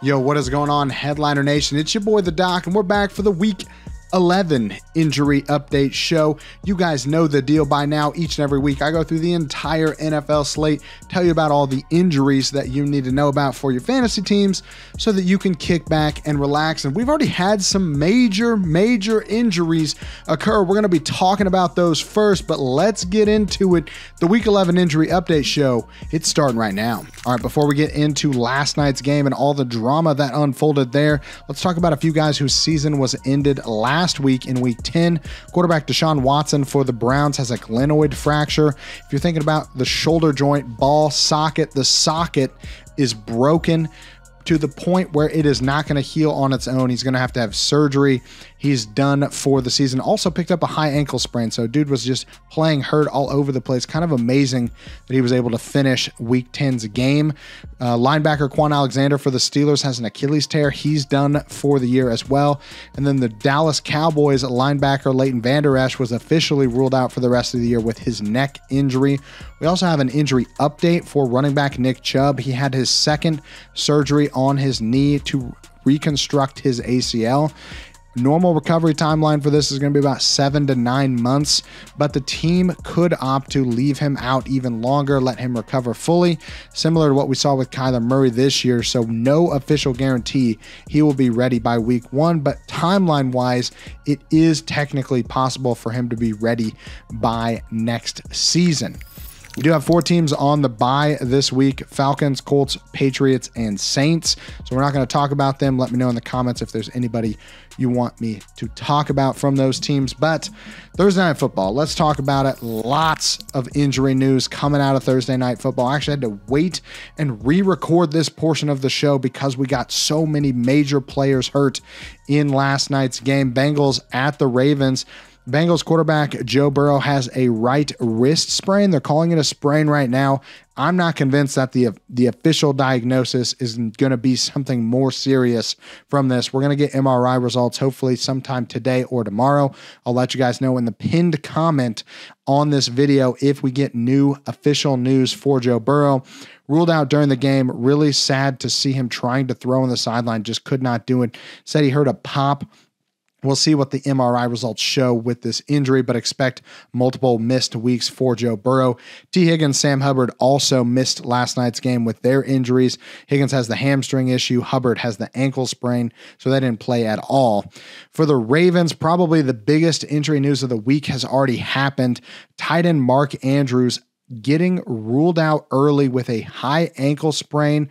Yo, what is going on, Headliner Nation? It's your boy, The Doc, and we're back for the Week 11 injury update show. You guys know the deal by now. Each and every week, I go through the entire NFL slate, tell you about all the injuries that you need to know about for your fantasy teams so that you can kick back and relax. And we've already had some major injuries occur. We're going to be talking about those first, but let's get into it. The Week 11 injury update show, it's starting right now. All right, before we get into last night's game and all the drama that unfolded there, let's talk about a few guys whose season was ended last week in Week 10. Quarterback Deshaun Watson for the Browns has a glenoid fracture. If you're thinking about the shoulder joint ball socket, the socket is broken to the point where it is not going to heal on its own. He's going to have surgery. He's done for the season. Also picked up a high ankle sprain. So dude was just playing hurt all over the place. Kind of amazing that he was able to finish Week 10's game. Linebacker Quan Alexander for the Steelers has an Achilles tear. He's done for the year as well. And then the Dallas Cowboys linebacker Leighton Vander Esch was officially ruled out for the rest of the year with his neck injury. We also have an injury update for running back Nick Chubb. He had his second surgery on his knee to reconstruct his ACL. Normal recovery timeline for this is going to be about 7 to 9 months, but the team could opt to leave him out even longer, let him recover fully, similar to what we saw with Kyler Murray this year. So no official guarantee he will be ready by Week 1, but timeline-wise, it is technically possible for him to be ready by next season. We do have 4 teams on the bye this week: Falcons, Colts, Patriots, and Saints. So we're not going to talk about them. Let me know in the comments if there's anybody you want me to talk about from those teams. But Thursday Night Football, let's talk about it. Lots of injury news coming out of Thursday Night Football. I actually had to wait and re-record this portion of the show because we got so many major players hurt in last night's game. Bengals at the Ravens. Bengals quarterback Joe Burrow has a right wrist sprain. They're calling it a sprain right now. I'm not convinced that the official diagnosis is going to be something more serious from this. We're going to get MRI results hopefully sometime today or tomorrow. I'll let you guys know in the pinned comment on this video if we get new official news for Joe Burrow. Ruled out during the game. Really sad to see him trying to throw on the sideline. Just could not do it. Said he heard a pop. We'll see what the MRI results show with this injury, but expect multiple missed weeks for Joe Burrow. T. Higgins, Sam Hubbard also missed last night's game with their injuries. Higgins has the hamstring issue. Hubbard has the ankle sprain, so they didn't play at all. For the Ravens, probably the biggest injury news of the week has already happened. Tight end Mark Andrews getting ruled out early with a high ankle sprain.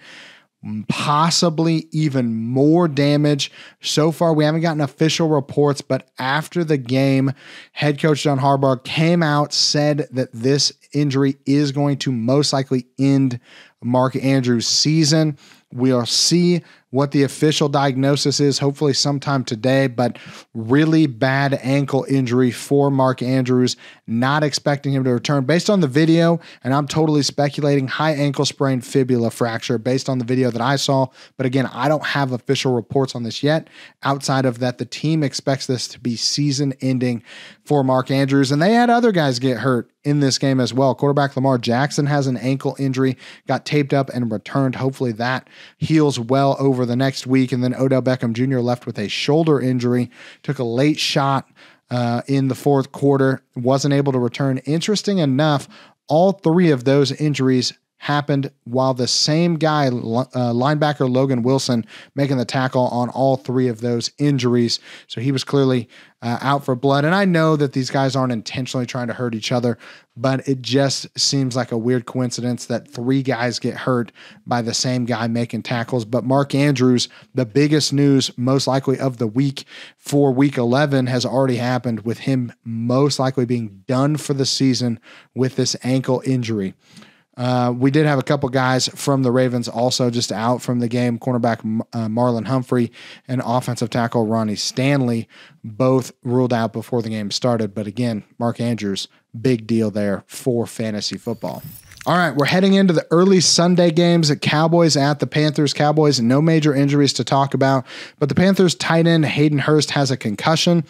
Possibly even more damage. So far, we haven't gotten official reports, but after the game, head coach John Harbaugh came out, said that this injury is going to most likely end Mark Andrews' season. We'll see what the official diagnosis is, hopefully sometime today, but really bad ankle injury for Mark Andrews. Not expecting him to return based on the video, and I'm totally speculating high ankle sprain fibula fracture based on the video that I saw. But again, I don't have official reports on this yet. Outside of that, the team expects this to be season ending for Mark Andrews, and they had other guys get hurt in this game as well. Quarterback Lamar Jackson has an ankle injury, got taped up and returned. Hopefully that heals well over the next week. And then Odell Beckham Jr. left with a shoulder injury, took a late shot in the fourth quarter, wasn't able to return. Interesting enough, all 3 of those injuries happened while the same guy, linebacker Logan Wilson, making the tackle on all 3 of those injuries. So he was clearly out for blood. And I know that these guys aren't intentionally trying to hurt each other, but it just seems like a weird coincidence that 3 guys get hurt by the same guy making tackles. But Mark Andrews, the biggest news most likely of the week for Week 11 has already happened, with him most likely being done for the season with this ankle injury. We did have a couple guys from the Ravens also just out from the game. Cornerback Marlon Humphrey and offensive tackle Ronnie Stanley both ruled out before the game started. But again, Mark Andrews, big deal there for fantasy football. All right, we're heading into the early Sunday games. At Cowboys at the Panthers. Cowboys, no major injuries to talk about, but the Panthers tight end Hayden Hurst has a concussion.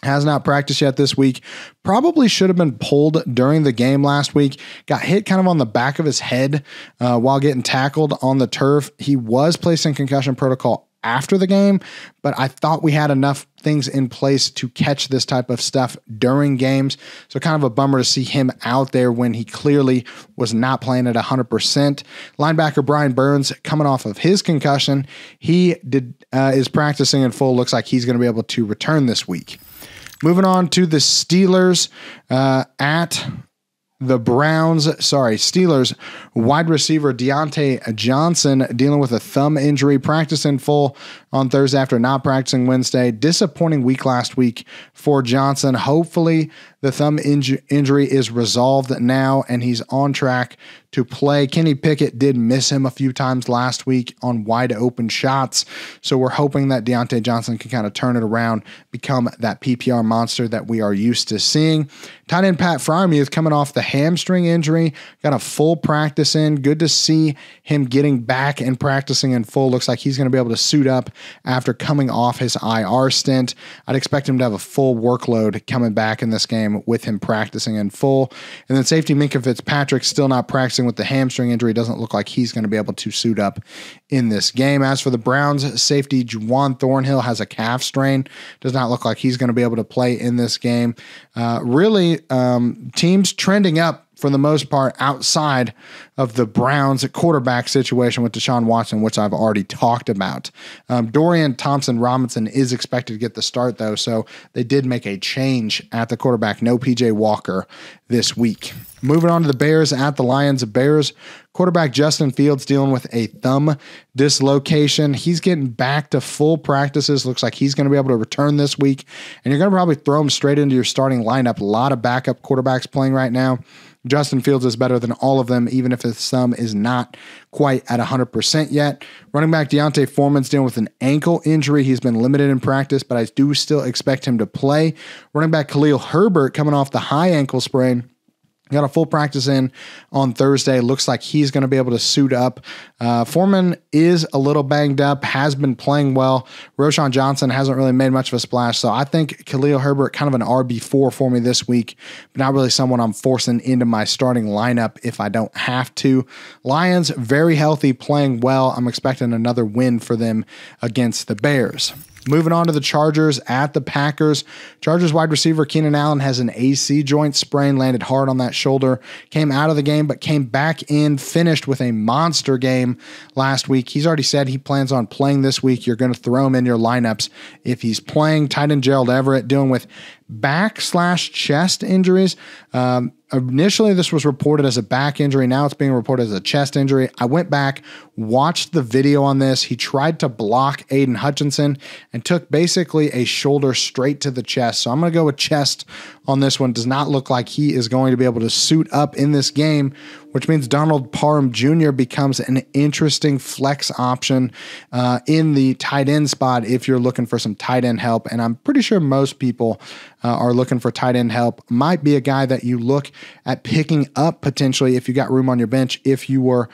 Has not practiced yet this week. Probably should have been pulled during the game last week. Got hit kind of on the back of his head while getting tackled on the turf. He was placed in concussion protocol after the game, but I thought we had enough things in place to catch this type of stuff during games. So kind of a bummer to see him out there when he clearly was not playing at 100%. Linebacker Brian Burns coming off of his concussion. He is practicing in full. Looks like he's going to be able to return this week. Moving on to the Steelers at the Browns. Steelers wide receiver Deontay Johnson dealing with a thumb injury, practiced in full on Thursday after not practicing Wednesday. Disappointing week last week for Johnson. Hopefully the thumb injury is resolved now and he's on track to play. Kenny Pickett did miss him a few times last week on wide open shots. So we're hoping that Deontay Johnson can kind of turn it around, become that PPR monster that we are used to seeing. Tight end Pat Freiermuth coming off the hamstring injury, got a full practice in. Good to see him getting back and practicing in full. Looks like he's going to be able to suit up after coming off his IR stint. I'd expect him to have a full workload coming back in this game with him practicing in full. And then safety Minkah Fitzpatrick still not practicing with the hamstring injury. Doesn't look like he's going to be able to suit up in this game. As for the Browns, safety Juwan Thornhill has a calf strain. Does not look like he's going to be able to play in this game. Teams trending up for the most part outside of the Browns quarterback situation with Deshaun Watson, which I've already talked about. Dorian Thompson-Robinson is expected to get the start, though, so they did make a change at the quarterback. No P.J. Walker this week. Moving on to the Bears at the Lions. Bears quarterback Justin Fields dealing with a thumb dislocation. He's getting back to full practices. Looks like he's going to be able to return this week, and you're going to probably throw him straight into your starting lineup. A lot of backup quarterbacks playing right now. Justin Fields is better than all of them, even if his thumb is not quite at 100% yet. Running back Deontay Foreman's dealing with an ankle injury. He's been limited in practice, but I do still expect him to play. Running back Khalil Herbert coming off the high ankle sprain. Got a full practice in on Thursday. Looks like he's going to be able to suit up. Foreman is a little banged up, has been playing well. Roschon Johnson hasn't really made much of a splash, so I think Khalil Herbert kind of an RB4 for me this week, but not really someone I'm forcing into my starting lineup if I don't have to. Lions, very healthy, playing well. I'm expecting another win for them against the Bears. Moving on to the Chargers at the Packers. Chargers wide receiver Keenan Allen has an AC joint sprain, landed hard on that shoulder, came out of the game, but came back in, finished with a monster game last week. He's already said he plans on playing this week. You're going to throw him in your lineups if he's playing. Tight end Gerald Everett dealing with back/chest injuries. Initially, this was reported as a back injury. Now it's being reported as a chest injury. I went back, watched the video on this. He tried to block Aiden Hutchinson and took basically a shoulder straight to the chest. So I'm going to go with chest on this one. Does not look like he is going to be able to suit up in this game, which means Donald Parham Jr. becomes an interesting flex option in the tight end spot if you're looking for some tight end help. And I'm pretty sure most people are looking for tight end help. Might be a guy that you look at picking up potentially if you got room on your bench. If you were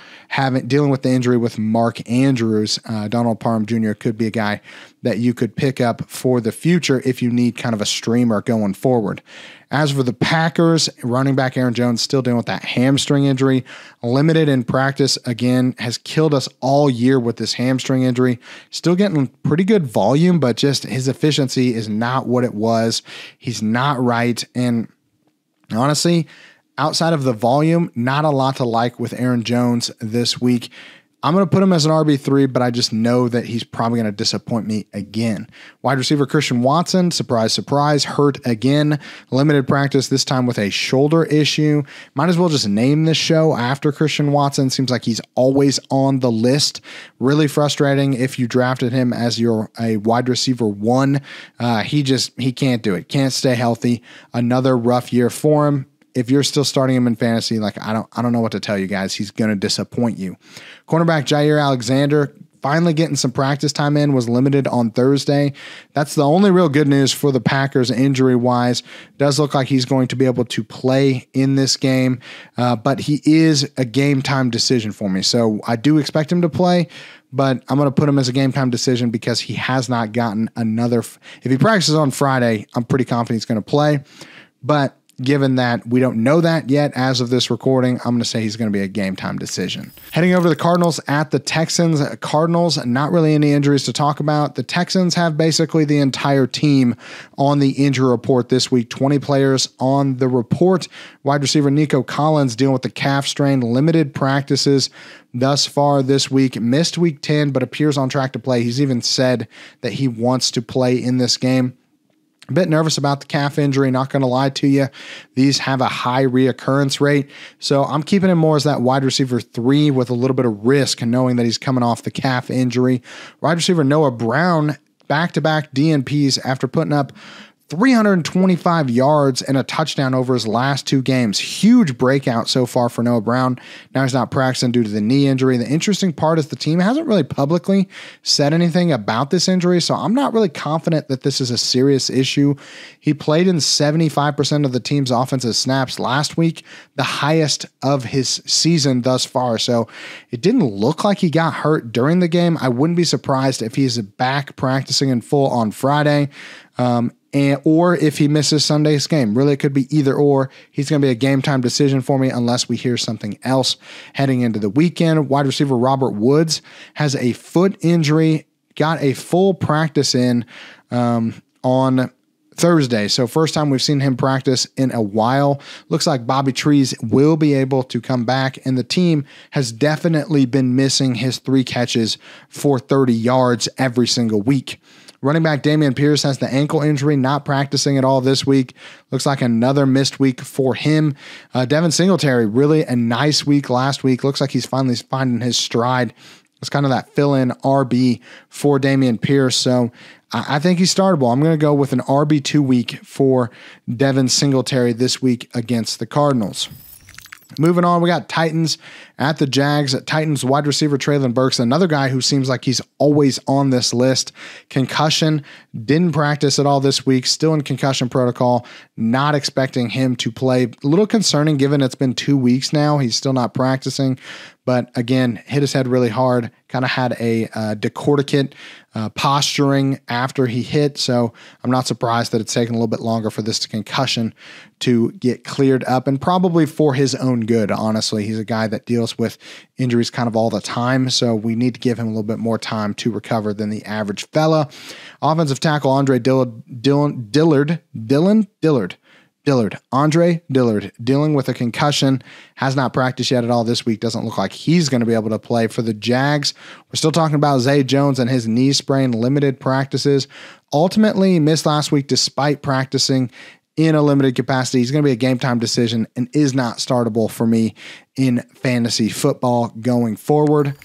dealing with the injury with Mark Andrews, Donald Parham Jr. could be a guy that you could pick up for the future if you need kind of a streamer going forward. As for the Packers, running back Aaron Jones still dealing with that hamstring injury. Limited in practice, again, has killed us all year with this hamstring injury. Still getting pretty good volume, but just his efficiency is not what it was. He's not right. And honestly, outside of the volume, not a lot to like with Aaron Jones this week. I'm going to put him as an RB3, but I just know that he's probably going to disappoint me again. Wide receiver Christian Watson, surprise, surprise, hurt again. Limited practice, this time with a shoulder issue. Might as well just name this show after Christian Watson. Seems like he's always on the list. Really frustrating if you drafted him as a wide receiver 1. He can't do it. Can't stay healthy. Another rough year for him. If you're still starting him in fantasy, I don't know what to tell you guys. He's going to disappoint you. Cornerback Jair Alexander finally getting some practice time in, was limited on Thursday. That's the only real good news for the Packers injury-wise. Does look like he's going to be able to play in this game, but he is a game-time decision for me. So I do expect him to play, but I'm going to put him as a game-time decision because he has not gotten another. If he practices on Friday, I'm pretty confident he's going to play, but given that we don't know that yet as of this recording, I'm going to say he's going to be a game-time decision. Heading over to the Cardinals at the Texans. Cardinals, not really any injuries to talk about. The Texans have basically the entire team on the injury report this week. 20 players on the report. Wide receiver Nico Collins dealing with the calf strain. Limited practices thus far this week. Missed week 10, but appears on track to play. He's even said that he wants to play in this game. A bit nervous about the calf injury, not going to lie to you. These have a high reoccurrence rate, so I'm keeping him more as that wide receiver 3 with a little bit of risk, knowing that he's coming off the calf injury. Wide receiver Noah Brown, back-to-back DNPs after putting up 325 yards and a touchdown over his last 2 games. Huge breakout so far for Noah Brown. Now he's not practicing due to the knee injury. The interesting part is the team hasn't really publicly said anything about this injury, so I'm not really confident that this is a serious issue. He played in 75% of the team's offensive snaps last week, the highest of his season thus far, so it didn't look like he got hurt during the game. I wouldn't be surprised if he's back practicing in full on Friday. Or if he misses Sunday's game. Really, it could be either or. He's going to be a game-time decision for me unless we hear something else heading into the weekend. Wide receiver Robert Woods has a foot injury, got a full practice in on Thursday. So first time we've seen him practice in a while. Looks like Bobby Trees will be able to come back, and the team has definitely been missing his 3 catches for 30 yards every single week. Running back Dameon Pierce has the ankle injury, not practicing at all this week. Looks like another missed week for him. Devin Singletary, really a nice week last week. Looks like he's finally finding his stride. It's kind of that fill-in RB for Dameon Pierce. So I think he's startable. I'm going to go with an RB2 week for Devin Singletary this week against the Cardinals. Moving on, we got Titans at the Jags. Titans wide receiver Treylon Burks, another guy who seems like he's always on this list. Concussion, didn't practice at all this week, still in concussion protocol. Not expecting him to play. A little concerning given it's been 2 weeks now. He's still not practicing. But again, hit his head really hard. Kind of had a decorticate posturing after he hit. So I'm not surprised that it's taken a little bit longer for this concussion to get cleared up, and probably for his own good, honestly. He's a guy that deals with injuries kind of all the time, so we need to give him a little bit more time to recover than the average fella. Offensive tackle Andre Dillard, dealing with a concussion, has not practiced yet at all this week. Doesn't look like he's going to be able to play for the Jags. We're still talking about Zay Jones and his knee sprain, limited practices. Ultimately missed last week despite practicing in a limited capacity. He's going to be a game-time decision and is not startable for me in fantasy football going forward.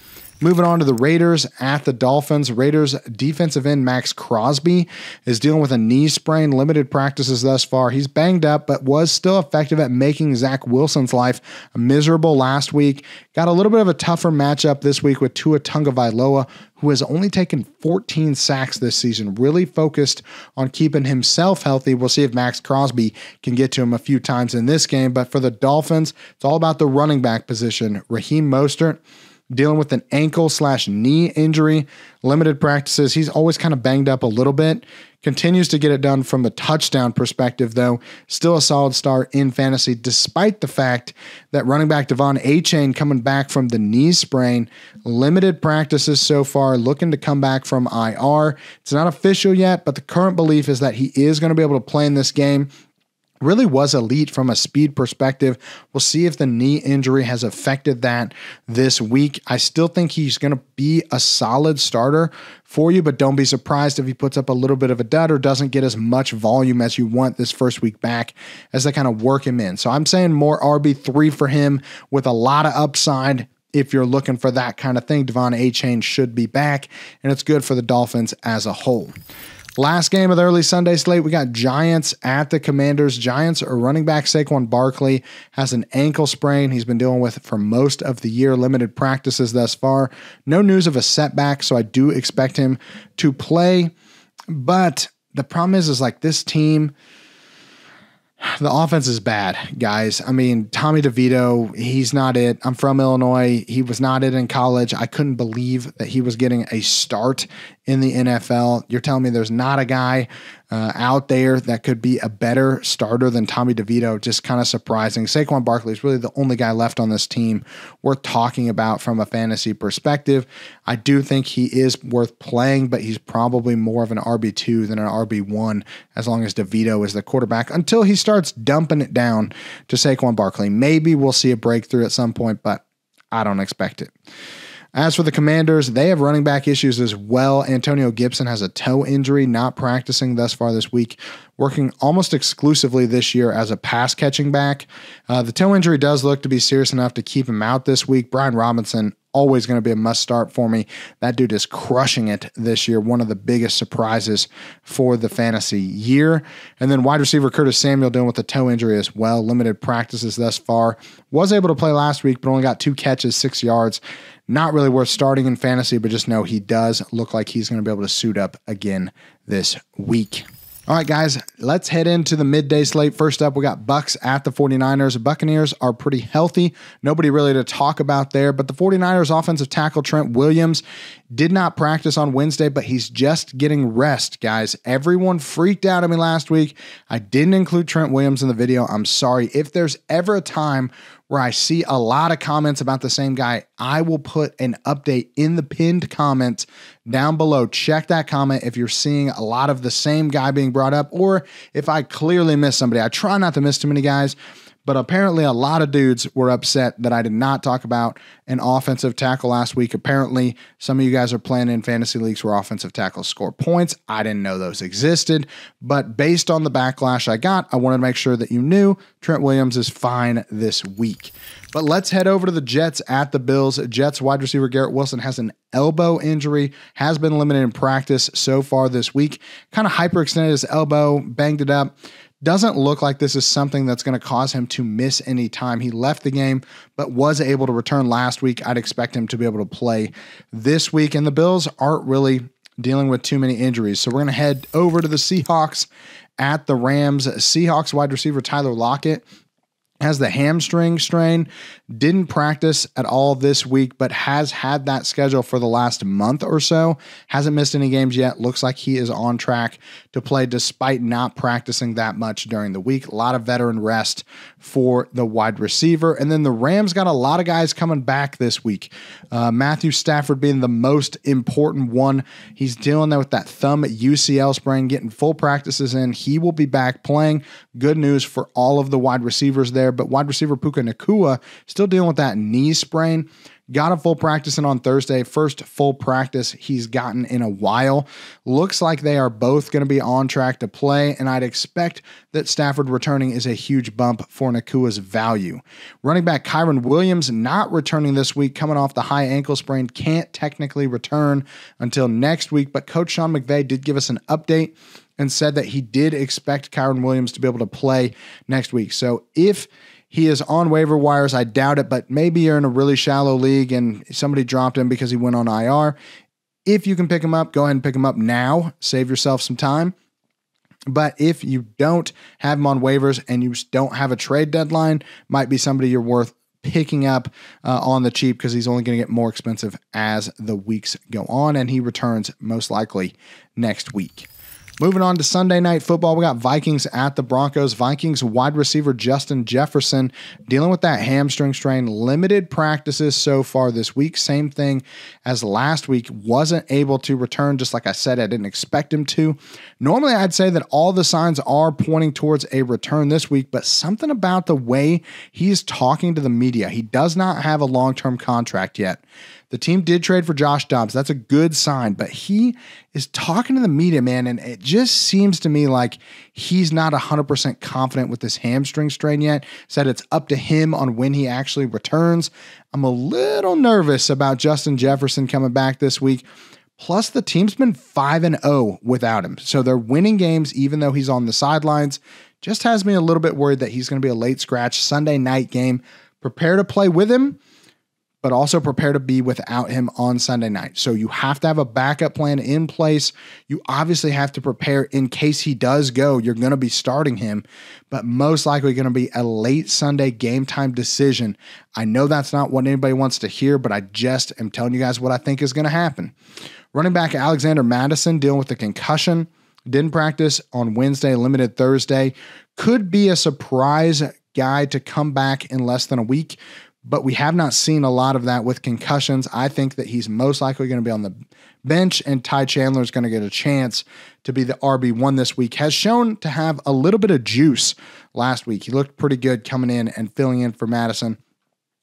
Moving on to the Raiders at the Dolphins. Raiders defensive end Max Crosby is dealing with a knee sprain, limited practices thus far. He's banged up, but was still effective at making Zach Wilson's life miserable last week. Got a little bit of a tougher matchup this week with Tua Tagovailoa, who has only taken 14 sacks this season, really focused on keeping himself healthy. We'll see if Max Crosby can get to him a few times in this game. But for the Dolphins, it's all about the running back position. Raheem Mostert, dealing with an ankle/knee injury, limited practices. He's always kind of banged up a little bit. Continues to get it done from the touchdown perspective, though. Still a solid start in fantasy, despite the fact that running back Devon Achane coming back from the knee sprain. Limited practices so far, looking to come back from IR. It's not official yet, but the current belief is that he is going to be able to play in this game. Really was elite from a speed perspective. We'll see if the knee injury has affected that this week. I still think he's going to be a solid starter for you, but don't be surprised if he puts up a little bit of a dud or doesn't get as much volume as you want this first week back as they kind of work him in. So I'm saying more RB3 for him with a lot of upside. If you're looking for that kind of thing, Devon Achane should be back, and it's good for the Dolphins as a whole. Last game of the early Sunday slate, we got Giants at the Commanders. Giants are running back Saquon Barkley has an ankle sprain he's been dealing with for most of the year, limited practices thus far. No news of a setback, so I do expect him to play. But the problem is like this team, the offense is bad, guys. I mean, Tommy DeVito, he's not it. I'm from Illinois. He was not it in college. I couldn't believe that he was getting a start in the NFL. You're telling me there's not a guy out there that could be a better starter than Tommy DeVito? Just kind of surprising. Saquon Barkley is really the only guy left on this team worth talking about from a fantasy perspective. I do think he is worth playing, but he's probably more of an RB2 than an RB1 as long as DeVito is the quarterback until he starts dumping it down to Saquon Barkley. Maybe we'll see a breakthrough at some point, but I don't expect it. As for the Commanders, they have running back issues as well. Antonio Gibson has a toe injury, not practicing thus far this week, working almost exclusively this year as a pass catching back. The toe injury does look to be serious enough to keep him out this week. Brian Robinson, always going to be a must start for me. That dude is crushing it this year. One of the biggest surprises for the fantasy year. And then wide receiver Curtis Samuel dealing with a toe injury as well. Limited practices thus far. Was able to play last week, but only got 2 catches, 6 yards. Not really worth starting in fantasy, but just know he does look like he's going to be able to suit up again this week. All right, guys, let's head into the midday slate. First up, we got Bucs at the 49ers. The Buccaneers are pretty healthy. Nobody really to talk about there, but the 49ers offensive tackle Trent Williams did not practice on Wednesday, but he's just getting rest, guys. Everyone freaked out at me last week. I didn't include Trent Williams in the video. I'm sorry. If there's ever a time where I see a lot of comments about the same guy, I will put an update in the pinned comment down below. Check that comment if you're seeing a lot of the same guy being brought up, or if I clearly missed somebody. I try not to miss too many guys, but apparently a lot of dudes were upset that I did not talk about an offensive tackle last week. Apparently, some of you guys are playing in fantasy leagues where offensive tackles score points. I didn't know those existed, but based on the backlash I got, I wanted to make sure that you knew Trent Williams is fine this week. But let's head over to the Jets at the Bills. Jets wide receiver Garrett Wilson has an elbow injury, has been limited in practice so far this week. Kind of hyperextended his elbow, banged it up. Doesn't look like this is something that's going to cause him to miss any time. He left the game, but was able to return last week. I'd expect him to be able to play this week. And the Bills aren't really dealing with too many injuries. So we're going to head over to the Seahawks at the Rams. Seahawks wide receiver Tyler Lockett has the hamstring strain, didn't practice at all this week, but has had that schedule for the last month or so. Hasn't missed any games yet. Looks like he is on track to play despite not practicing that much during the week. A lot of veteran rest for the wide receiver. And then the Rams got a lot of guys coming back this week. Matthew Stafford being the most important one. He's dealing with that thumb UCL sprain, getting full practices in. He will be back playing. Good news for all of the wide receivers there. But wide receiver Puka Nacua still dealing with that knee sprain. Got a full practice in on Thursday. First full practice he's gotten in a while. Looks like they are both going to be on track to play, and I'd expect that Stafford returning is a huge bump for Nakua's value. Running back Kyron Williams not returning this week, coming off the high ankle sprain, can't technically return until next week, but Coach Sean McVay did give us an update and said that he did expect Kyron Williams to be able to play next week. So if he is on waiver wires, I doubt it, but maybe you're in a really shallow league and somebody dropped him because he went on IR. If you can pick him up, go ahead and pick him up now. Save yourself some time. But if you don't have him on waivers and you don't have a trade deadline, might be somebody you're worth picking up on the cheap because he's only going to get more expensive as the weeks go on, and he returns most likely next week. Moving on to Sunday Night Football, we got Vikings at the Broncos. Vikings wide receiver Justin Jefferson dealing with that hamstring strain. Limited practices so far this week. Same thing as last week. Wasn't able to return, just like I said, I didn't expect him to. Normally, I'd say that all the signs are pointing towards a return this week, but something about the way he's talking to the media. He does not have a long-term contract yet. The team did trade for Josh Dobbs. That's a good sign, but he is talking to the media, man, and it just seems to me like he's not 100% confident with this hamstring strain yet. Said it's up to him on when he actually returns. I'm a little nervous about Justin Jefferson coming back this week. Plus, the team's been 5-0 without him. So they're winning games even though he's on the sidelines. Just has me a little bit worried that he's going to be a late scratch Sunday night game. Prepare to play with him, but also prepare to be without him on Sunday night. So you have to have a backup plan in place. You obviously have to prepare in case he does go. You're going to be starting him, but most likely going to be a late Sunday game time decision. I know that's not what anybody wants to hear, but I just am telling you guys what I think is going to happen. Running back Alexander Mattison dealing with a concussion. Didn't practice on Wednesday, limited Thursday. Could be a surprise guy to come back in less than a week, but we have not seen a lot of that with concussions. I think that he's most likely going to be on the bench, and Ty Chandler is going to get a chance to be the RB1 this week. Has shown to have a little bit of juice last week. He looked pretty good coming in and filling in for Madison.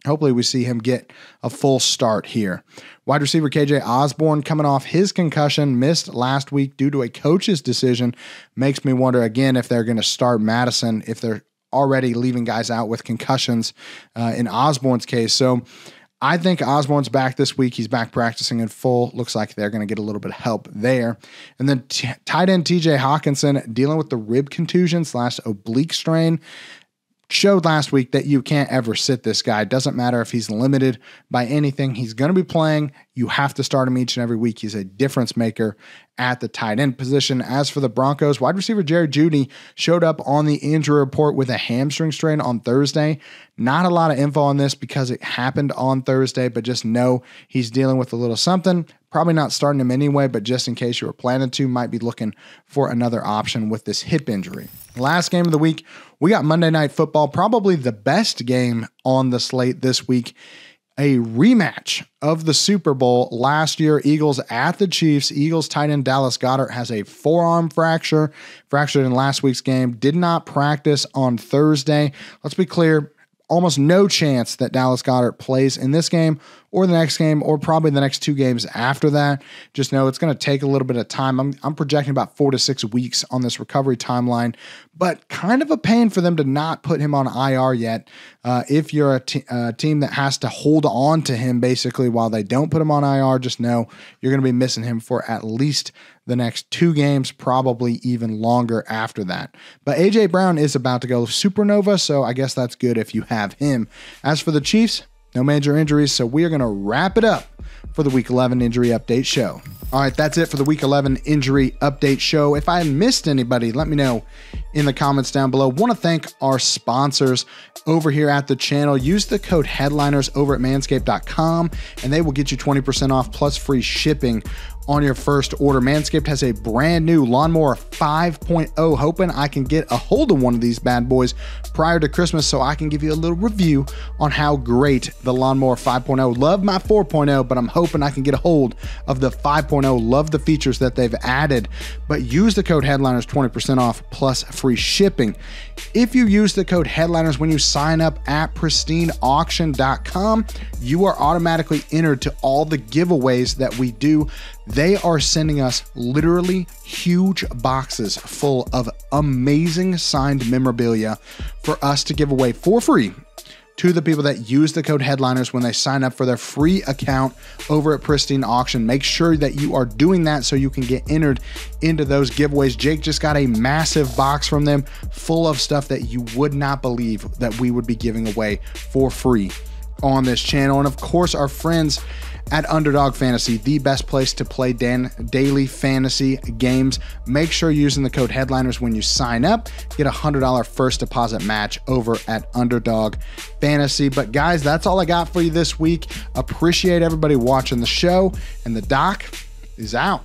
Hopefully we see him get a full start here. Wide receiver KJ Osborne coming off his concussion, missed last week due to a coach's decision. Makes me wonder again if they're going to start Madison, if they're already leaving guys out with concussions in Osborne's case. So I think Osborne's back this week. He's back practicing in full. Looks like they're going to get a little bit of help there. And then tight end TJ Hawkinson dealing with the rib contusion / oblique strain. Showed last week that you can't ever sit this guy. Doesn't matter if he's limited by anything. He's going to be playing. You have to start him each and every week. He's a difference maker at the tight end position. As for the Broncos, wide receiver Jerry Jeudy showed up on the injury report with a hamstring strain on Thursday. Not a lot of info on this because it happened on Thursday, but just know he's dealing with a little something. Probably not starting him anyway, but just in case you were planning to, might be looking for another option with this hip injury. Last game of the week, we got Monday Night Football, probably the best game on the slate this week. A rematch of the Super Bowl last year, Eagles at the Chiefs. Eagles tight end Dallas Goedert has a forearm fractured in last week's game. Did not practice on Thursday. Let's be clear, almost no chance that Dallas Goedert plays in this game or the next game or probably the next two games after that. Just know it's going to take a little bit of time. I'm projecting about 4 to 6 weeks on this recovery timeline, but kind of a pain for them to not put him on IR yet. If you're a team that has to hold on to him basically while they don't put him on IR, just know you're going to be missing him for at least the next 2 games, probably even longer after that. But A.J. Brown is about to go supernova, so I guess that's good if you have him. As for the Chiefs, no major injuries, so we are going to wrap it up for the Week 11 Injury Update Show. All right, that's it for the Week 11 Injury Update Show. If I missed anybody, let me know in the comments down below. Want to thank our sponsors over here at the channel. Use the code HEADLINERS over at manscaped.com, and they will get you 20% off plus free shipping on your first order. Manscaped has a brand new Lawnmower 5.0. Hoping I can get a hold of one of these bad boys prior to Christmas so I can give you a little review on how great the Lawnmower 5.0. Love my 4.0, but I'm hoping I can get a hold of the 5.0. Love the features that they've added, but use the code HEADLINERS 20% off plus free shipping. If you use the code HEADLINERS when you sign up at pristineauction.com, you are automatically entered to all the giveaways that we do. They are sending us literally huge boxes full of amazing signed memorabilia for us to give away for free to the people that use the code HEADLINERS when they sign up for their free account over at Pristine Auction. Make sure that you are doing that so you can get entered into those giveaways. Jake just got a massive box from them full of stuff that you would not believe that we would be giving away for free on this channel. And of course, our friends at Underdog Fantasy, the best place to play daily fantasy games. Make sure you're using the code HEADLINERS when you sign up. Get a $100 first deposit match over at Underdog Fantasy. But guys, that's all I got for you this week. Appreciate everybody watching the show, and the doc is out.